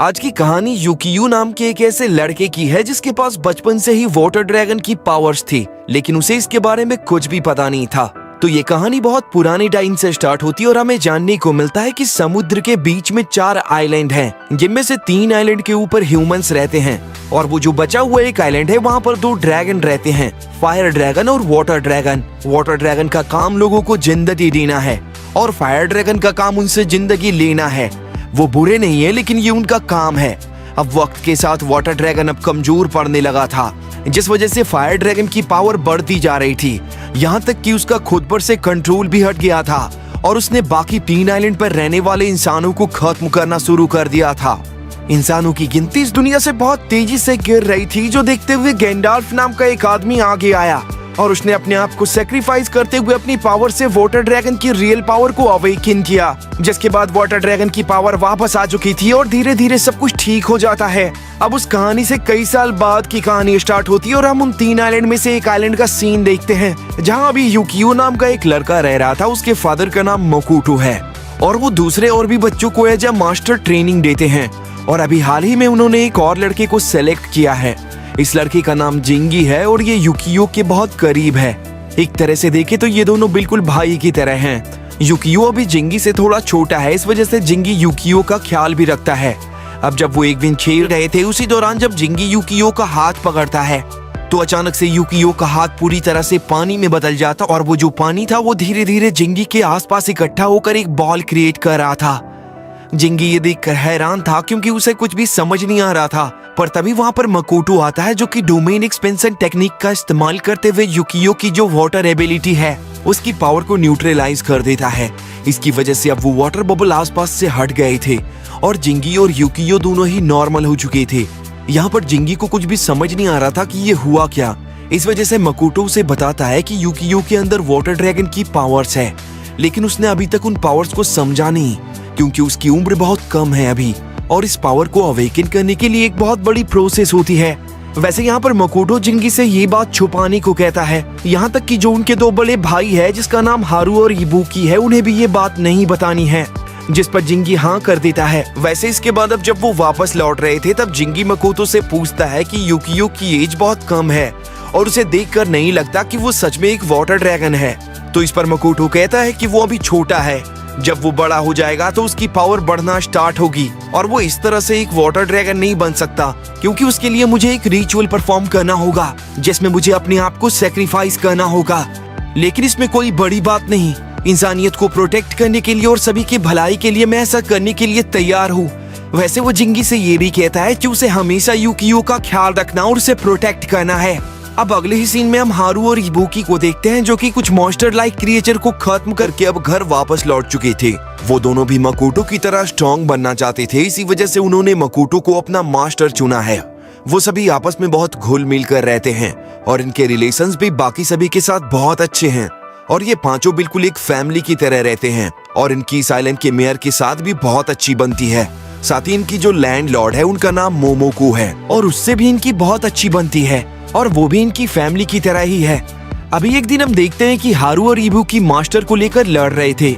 आज की कहानी युकियो नाम के एक ऐसे लड़के की है जिसके पास बचपन से ही वाटर ड्रैगन की पावर्स थी, लेकिन उसे इसके बारे में कुछ भी पता नहीं था। तो ये कहानी बहुत पुराने टाइम से स्टार्ट होती है और हमें जानने को मिलता है कि समुद्र के बीच में 4 आइलैंड हैं, जिनमें से 3 आइलैंड के ऊपर ह्यूमंस रहते हैं और वो जो बचा हुआ एक आइलैंड है वहाँ पर 2 ड्रैगन रहते हैं, फायर ड्रैगन और वाटर ड्रैगन। वाटर ड्रैगन का काम लोगों को जिंदगी देना है और फायर ड्रैगन का काम उनसे जिंदगी लेना है। वो बुरे नहीं है, लेकिन ये उनका काम है। अब वक्त के साथ वाटर ड्रैगन अब कमजोर पड़ने लगा था, जिस वजह से फायर ड्रैगन की पावर बढ़ती जा रही थी, यहाँ तक कि उसका खुद पर से कंट्रोल भी हट गया था और उसने बाकी 3 आइलैंड पर रहने वाले इंसानों को खत्म करना शुरू कर दिया था। इंसानों की गिनती इस दुनिया से बहुत तेजी से गिर रही थी, जो देखते हुए गैंडाल्फ नाम का एक आदमी आगे आया और उसने अपने आप को सेक्रीफाइस करते हुए अपनी पावर से वाटर ड्रैगन की रियल पावर को अवेकन किया। जिसके बाद वाटर ड्रैगन की पावर वापस आ चुकी थी और धीरे धीरे सब कुछ ठीक हो जाता है। अब उस कहानी से कई साल बाद की कहानी स्टार्ट होती है और हम उन 3 आइलैंड में से एक आइलैंड का सीन देखते हैं, जहाँ अभी युकियो नाम का एक लड़का रह रहा था। उसके फादर का नाम मकोटो है और वो दूसरे और भी बच्चों को एज अ मास्टर ट्रेनिंग देते हैं। और अभी हाल ही में उन्होंने एक और लड़के को सेलेक्ट किया है। इस लड़के का नाम जिंगी है और ये युकियो के बहुत करीब है। एक तरह से देखे तो ये दोनों बिल्कुल भाई की तरह हैं। युकियो अभी जिंगी से थोड़ा छोटा है, इस वजह से जिंगी युकियो का ख्याल भी रखता है। अब जब वो एक दिन खेल रहे थे, उसी दौरान जब जिंगी युकियो का हाथ पकड़ता है तो अचानक से युकियो का हाथ पूरी तरह से पानी में बदल जाता और वो जो पानी था वो धीरे धीरे जिंगी के आसपास इकट्ठा होकर एक बॉल क्रिएट कर रहा था। जिंगी ये देखकर हैरान था क्योंकि उसे कुछ भी समझ नहीं आ रहा था। पर तभी वहाँ पर मकोटो आता है, जो कि डोमेन एक्सपेंशन टेक्निक का इस्तेमाल करते हुए युकियो की जो वाटर एबिलिटी है उसकी पावर को न्यूट्रलाइज कर देता है। इसकी वजह से अब वो वाटर बबल आसपास से हट गए थे और जिंगी और युकियो दोनों ही नॉर्मल हो चुके थे। यहाँ पर जिंगी को कुछ भी समझ नहीं आ रहा था कि ये हुआ क्या। इस वजह से मकोटो उसे बताता है कि युकियो के अंदर वाटर ड्रैगन की पावर्स है, लेकिन उसने अभी तक उन पावर्स को समझा नहीं क्योंकि उसकी उम्र बहुत कम है अभी, और इस पावर को अवेकन करने के लिए एक बहुत बड़ी प्रोसेस होती है। वैसे यहाँ पर मकोटो जिंगी से ये बात छुपाने को कहता है, यहाँ तक कि जो उनके 2 बड़े भाई है जिसका नाम हारू और इबुकी है, उन्हें भी ये बात नहीं बतानी है, जिस पर जिंगी हाँ कर देता है। वैसे इसके बाद अब जब वो वापस लौट रहे थे तब जिंगी मकोटो से पूछता है कि युकियो की एज बहुत कम है और उसे देखकर नहीं लगता कि वो सच में एक वाटर ड्रैगन है। तो इस पर मकोटो कहता है कि वो अभी छोटा है, जब वो बड़ा हो जाएगा तो उसकी पावर बढ़ना स्टार्ट होगी और वो इस तरह से एक वाटर ड्रैगन नहीं बन सकता, क्योंकि उसके लिए मुझे एक रिचुअल परफॉर्म करना होगा जिसमें मुझे अपने आप को सेक्रीफाइस करना होगा। लेकिन इसमें कोई बड़ी बात नहीं, इंसानियत को प्रोटेक्ट करने के लिए और सभी की भलाई के लिए मैं ऐसा करने के लिए तैयार हूँ। वैसे वो जिंगी से ये भी कहता है कि उसे हमेशा युकियो का ख्याल रखना और उसे प्रोटेक्ट करना है। अब अगले ही सीन में हम हारू और इबुकी को देखते हैं, जो कि कुछ मॉन्स्टर लाइक क्रिएचर को खत्म करके अब घर वापस लौट चुके थे। वो दोनों भी मकोटो की तरह स्ट्रॉन्ग बनना चाहते थे, इसी वजह से उन्होंने मकोटो को अपना मास्टर चुना है। वो सभी आपस में बहुत घुल मिल कर रहते हैं और इनके रिलेशंस भी बाकी सभी के साथ बहुत अच्छे हैं और ये पांचों बिल्कुल एक फैमिली की तरह रहते हैं और इनकी इस आइलैंड के मेयर के साथ भी बहुत अच्छी बनती है। साथ ही इनकी जो लैंडलॉर्ड है उनका नाम मोमोको है और उससे भी इनकी बहुत अच्छी बनती है और वो भी इनकी फैमिली की तरह ही है। अभी एक दिन हम देखते हैं कि हारू और इबुकी मास्टर को लेकर लड़ रहे थे।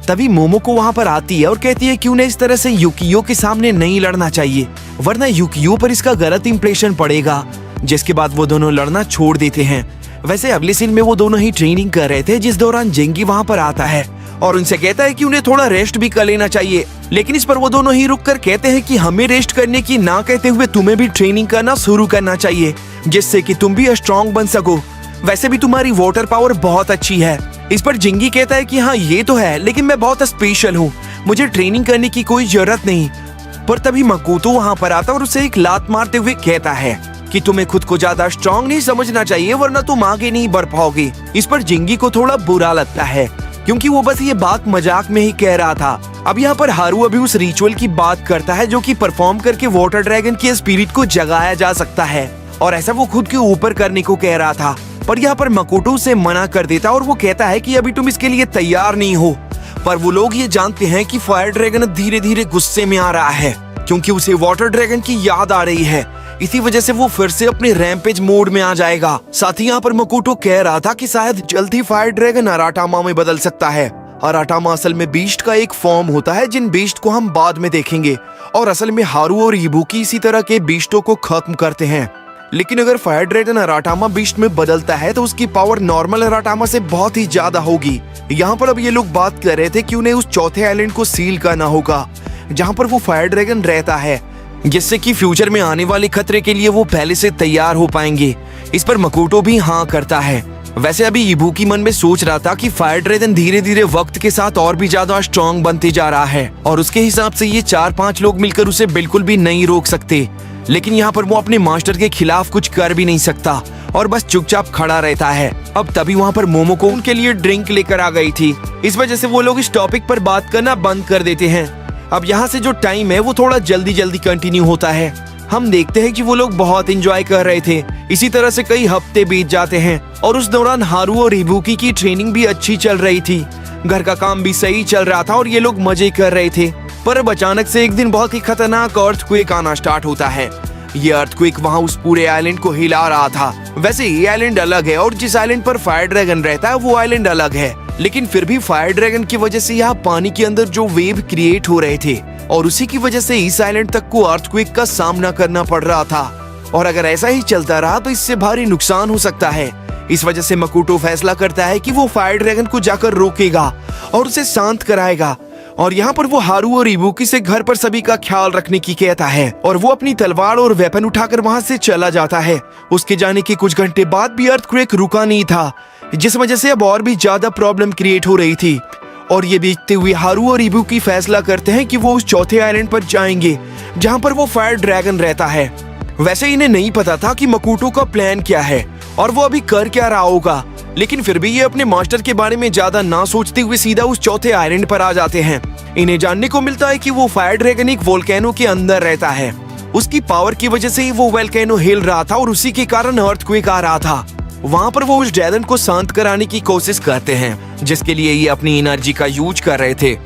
तभी मोमोको वहाँ पर आती है और कहती है कि उन्हें इस तरह से युकियो के सामने नहीं लड़ना चाहिए, वरना युकियो पर इसका गलत इंप्रेशन पड़ेगा। जिसके बाद वो दोनों लड़ना छोड़ देते हैं। वैसे अगले सीन में वो दोनों ही ट्रेनिंग कर रहे थे, जिस दौरान जिंगी वहाँ पर आता है और उनसे कहता है कि उन्हें थोड़ा रेस्ट भी कर लेना चाहिए। लेकिन इस पर वो दोनों ही रुककर कहते हैं कि हमें रेस्ट करने की ना कहते हुए तुम्हें भी ट्रेनिंग करना शुरू करना चाहिए, जिससे कि तुम भी स्ट्रॉन्ग बन सको। वैसे भी तुम्हारी वाटर पावर बहुत अच्छी है। इस पर जिंगी कहता है कि हाँ ये तो है, लेकिन मैं बहुत स्पेशल हूँ, मुझे ट्रेनिंग करने की कोई जरूरत नहीं। पर तभी मकोटो वहाँ पर आता और उसे एक लात मारते हुए कहता है कि तुम्हें खुद को ज्यादा स्ट्रॉन्ग नहीं समझना चाहिए, वरना तुम आगे नहीं बढ़ पाओगे। इस पर जिंगी को थोड़ा बुरा लगता है क्योंकि वो बस ये बात मजाक में ही कह रहा था। अब यहाँ पर हारू अभी उस रिचुअल की बात करता है जो कि परफॉर्म करके वाटर ड्रैगन के स्पिरिट को जगाया जा सकता है, और ऐसा वो खुद के ऊपर करने को कह रहा था। पर यहाँ पर मकोटो उसे मना कर देता और वो कहता है कि अभी तुम इसके लिए तैयार नहीं हो। पर वो लोग ये जानते हैं कि फायर ड्रैगन धीरे धीरे गुस्से में आ रहा है क्योंकि उसे वाटर ड्रैगन की याद आ रही है। इसी वजह से वो फिर से अपने रैम्पेज मोड में आ जाएगा। साथ ही यहाँ पर मकोटो कह रहा था कि शायद जल्द ही फायर ड्रैगन अराटामा में बदल सकता है अराटामा असल में बीस्ट का एक फॉर्म होता है, जिन बीस्ट को हम बाद में देखेंगे, और असल में हारू और इबुकी इसी तरह के बीस्टों को खत्म करते हैं। लेकिन अगर फायर ड्रैगन अराटामा बीस्ट में बदलता है तो उसकी पावर नॉर्मल अराटामा से बहुत ही ज्यादा होगी। यहाँ पर अब ये लोग बात कर रहे थे कि उन्हें उस चौथे आइलैंड को सील करना होगा जहाँ पर वो फायर ड्रैगन रहता है, जिससे कि फ्यूचर में आने वाले खतरे के लिए वो पहले से तैयार हो पाएंगे। इस पर मकोटो भी हाँ करता है। वैसे अभी इबुकी मन में सोच रहा था कि फायर ड्रैगन धीरे धीरे वक्त के साथ और भी ज्यादा स्ट्रॉन्ग बनते जा रहा है और उसके हिसाब से ये 4-5 लोग मिलकर उसे बिल्कुल भी नहीं रोक सकते। लेकिन यहाँ पर वो अपने मास्टर के खिलाफ कुछ कर भी नहीं सकता और बस चुपचाप खड़ा रहता है। अब तभी वहाँ पर मोमोको उनके लिए ड्रिंक लेकर आ गई थी। इस वजह से वो लोग इस टॉपिक पर बात करना बंद कर देते हैं। अब यहाँ से जो टाइम है वो थोड़ा जल्दी कंटिन्यू होता है। हम देखते हैं कि वो लोग बहुत एंजॉय कर रहे थे। इसी तरह से कई हफ्ते बीत जाते हैं और उस दौरान हारू और इबुकी की ट्रेनिंग भी अच्छी चल रही थी। घर का काम भी सही चल रहा था और ये लोग मजे कर रहे थे। पर अब अचानक से एक दिन बहुत ही खतरनाक अर्थक्वेक आना स्टार्ट होता है। ये अर्थक्वेक वहाँ उस पूरे आइलैंड को हिला रहा था। वैसे ये आइलैंड अलग है और जिस आइलैंड पर फायर ड्रैगन रहता है वो आइलैंड अलग है, लेकिन फिर भी फायर ड्रैगन की वजह से यहाँ पानी के अंदर जो वेव क्रिएट हो रहे थे और उसी की वजह से इस आइलैंड तक को अर्थक्वेक का सामना करना पड़ रहा था। और अगर ऐसा ही चलता रहा तो इससे भारी नुकसान हो सकता है। इस वजह से मकोटो फैसला करता है कि वो फायर ड्रैगन को जाकर रोकेगा और उसे शांत कराएगा। और यहाँ पर वो हारू और इबुकी से घर पर सभी का ख्याल रखने की कहता है और वो अपनी तलवार और वेपन उठाकर वहाँ से चला जाता है। उसके जाने के कुछ घंटे बाद भी अर्थक्वेक रुका नहीं था, जिस वजह से अब और भी ज्यादा प्रॉब्लम क्रिएट हो रही थी। और ये देखते हुए हारू और इबुकी फैसला करते हैं कि वो उस चौथे आइलैंड पर जाएंगे जहाँ पर वो फायर ड्रैगन रहता है। वैसे इन्हें नहीं पता था कि मकोटो का प्लान क्या है और वो अभी कर क्या रहा होगा, लेकिन फिर भी ये अपने मास्टर के बारे में ज्यादा ना सोचते हुए सीधा उस चौथे आइलैंड पर आ जाते हैं। इन्हें जानने को मिलता है कि वो फायर ड्रैगन एक वोल्केनो के अंदर रहता है। उसकी पावर की वजह से ही वो वोल्केनो हिल रहा था और उसी के कारण अर्थक्वेक आ रहा था। वहाँ पर वो उस ड्रैगन को शांत कराने की कोशिश करते हैं, जिसके लिए ये अपनी एनर्जी का यूज कर रहे थे।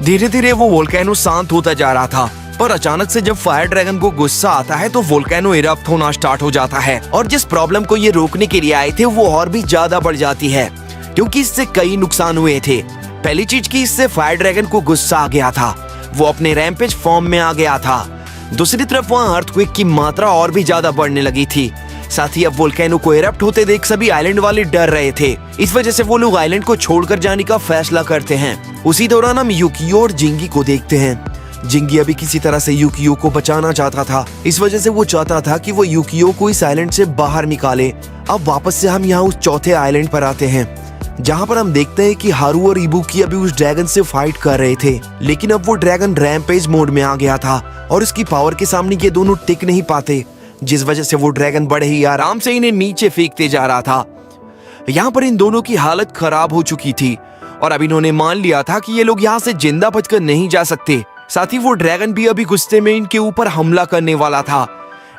धीरे धीरे वो वोल्केनो शांत होता जा रहा था, पर अचानक से जब फायर ड्रैगन को गुस्सा आता है तो वोल्केनो इरप्ट होना स्टार्ट हो जाता है और जिस प्रॉब्लम को ये रोकने के लिए आए थे वो और भी ज्यादा बढ़ जाती है, क्योंकि इससे कई नुकसान हुए थे। पहली चीज की इससे फायर ड्रैगन को गुस्सा आ गया था, वो अपने रैम्पेज फॉर्म में आ गया था। दूसरी तरफ वहाँ अर्थक्वेक की मात्रा और भी ज्यादा बढ़ने लगी थी। साथ ही अब वोल्केनो को इरप्ट होते देख सभी आइलैंड वाले डर रहे थे। इस वजह से वो लोग आइलैंड को छोड़कर जाने का फैसला करते हैं। उसी दौरान हम यूकियो और जिंगी को देखते हैं। जिंगी अभी किसी तरह से यूकियो को बचाना चाहता था। इस वजह से वो चाहता था कि वो यूकियो को इस आइलैंड से बाहर निकाले। अब वापस से हम यहाँ उस चौथे आइलैंड पर आते हैं, जहाँ पर हम देखते हैं कि हारू और इबुकी अभी उस ड्रैगन से फाइट कर रहे थे, लेकिन अब वो ड्रैगन रैम्पेज मोड में आ गया था और उसकी पावर के सामने ये दोनों टिक नहीं पाते, जिस वजह से वो ड्रैगन बड़े ही आराम से इन्हें नीचे फेंकते जा रहा था। यहाँ पर इन दोनों की हालत खराब हो चुकी थी और अब इन्होंने मान लिया था कि ये लोग यहाँ से जिंदा बचकर नहीं जा सकते। साथ ही वो ड्रैगन भी अभी गुस्से में इनके ऊपर हमला करने वाला था,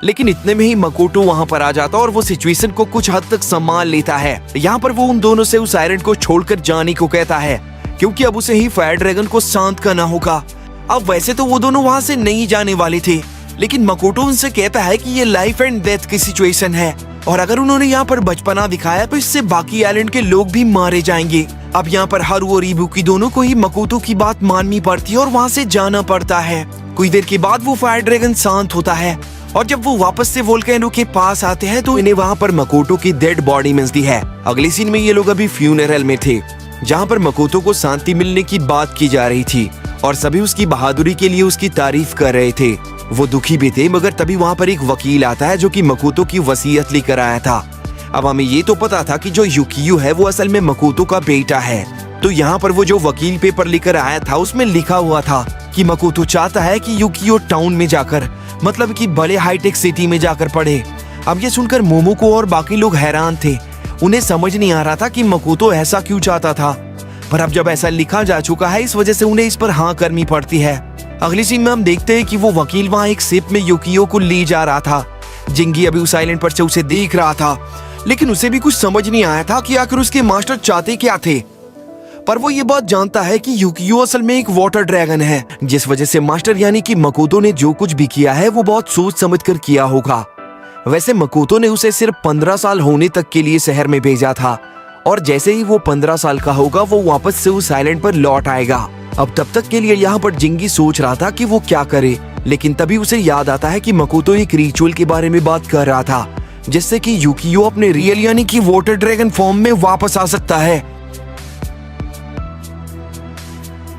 लेकिन इतने में ही मकोटो वहाँ पर आ जाता और वो सिचुएशन को कुछ हद तक संभाल लेता है। यहाँ पर वो उन दोनों से उस आइलैंड को छोड़कर जाने को कहता है, क्योंकि अब उसे ही फायर ड्रैगन को शांत करना होगा। अब वैसे तो वो दोनों वहाँ से नहीं जाने वाले थे, लेकिन मकोटो उनसे कहता है कि ये लाइफ एंड डेथ की सिचुएशन है और अगर उन्होंने यहाँ पर बचपना दिखाया तो इससे बाकी आइलैंड के लोग भी मारे जाएंगे। अब यहाँ पर हारू और इबुकी दोनों को ही मकोटो की बात माननी पड़ती है और वहाँ से जाना पड़ता है। कुछ देर के बाद वो फायर ड्रैगन शांत होता है और जब वो वापस से वोल्केनो के पास आते हैं तो इन्हें वहाँ पर मकोटो की डेड बॉडी मिलती है। अगले सीन में ये लोग अभी फ्यूनरल में थे, जहाँ पर मकोटो को शांति मिलने की बात की जा रही थी और सभी उसकी बहादुरी के लिए उसकी तारीफ कर रहे थे। वो दुखी भी थे, मगर तभी वहाँ पर एक वकील आता है जो कि मकोटो की वसीयत लेकर आया था। अब हमें ये तो पता था कि जो यूकियो है वो असल में मकोटो का बेटा है, तो यहाँ पर वो जो वकील पेपर लेकर आया था उसमें लिखा हुआ था कि मकोटो चाहता है कि यूकियो टाउन में जाकर, मतलब कि बड़े हाईटेक सिटी में जाकर पढ़े। अब ये सुनकर मोमोको और बाकी लोग हैरान थे। उन्हें समझ नहीं आ रहा था कि मकोटो ऐसा क्यों चाहता था, पर अब जब ऐसा लिखा जा चुका है इस वजह से उन्हें इस पर हाँ करनी पड़ती है। अगली सीन में हम देखते हैं कि वो वकील वहाँ एक शिप में यूकियो को ले जा रहा था। जिंगी अभी उस आइलैंड पर से उसे देख रहा था, लेकिन उसे भी कुछ समझ नहीं आया था कि आखिर उसके मास्टर चाहते क्या थे। पर वो ये बात जानता है कि यूकियो असल में एक वाटर ड्रैगन है, जिस वजह से मास्टर यानी कि मकोटो ने जो कुछ भी किया है वो बहुत सोच समझ कर किया होगा। वैसे मकोटो ने उसे सिर्फ 15 साल होने तक के लिए शहर में भेजा था और जैसे ही वो 15 साल का होगा वो वापस से उस आइलैंड पर लौट आएगा। अब तब तक के लिए यहाँ पर जिंगी सोच रहा था कि वो क्या करे, लेकिन तभी उसे याद आता है कि मकोतो एक रिचुअल के बारे में बात कर रहा था जिससे कि यूकियो अपने रियल यानी कि वाटर ड्रैगन फॉर्म में वापस आ सकता है।